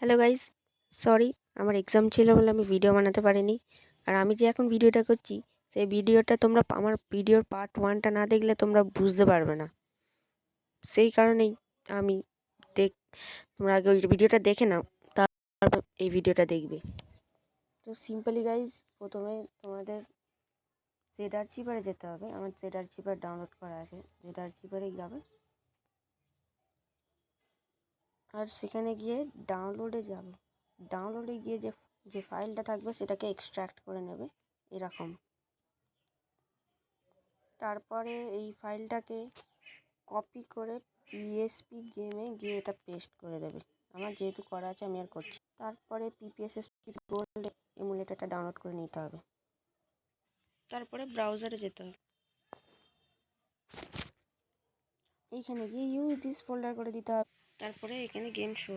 Hello guys, sorry আমার exam ছিল বলে আমি ভিডিও বানাতে পারিনি। আর আমি যে এখন ভিডিওটা করছি সেই ভিডিওটা তোমরা আমার ভিডিওর পার্ট 1টা না দেখলে তোমরা বুঝতে পারবে না। সেই কারণেই আমি দেখ তোমরা আগে ওই ভিডিওটা দেখে নাও, তারপর এই ভিডিওটা দেখবে। তো সিম্পলি গাইস, প্রথমে তোমাদের জেড আর্চিভারে যেতে হবে। আমার জেড আর্চিভার ডাউনলোড করা আছে, জেড আর্চিভারেই যাবে। আর সেখানে গিয়ে ডাউনলোডে যাবে। ডাউনলোডে গিয়ে যে যে ফাইলটা থাকবে সেটাকে এক্সট্র্যাক্ট করে নেবে এরকম। তারপরে এই ফাইলটাকে কপি করে পিএসপি গেমে গিয়ে এটা পেস্ট করে দেবে। আমার যেহেতু করা আছে আমি আর করছি। তারপরে পিপিএসএসপি গোল্ড এমুলেটরটা ডাউনলোড করে নিতে হবে। তারপরে ব্রাউজারে যেতে হবে। এইখানে গিয়ে ইউজ দিস ফোল্ডার করে দিতে হবে। তারপরে এখানে গেম শো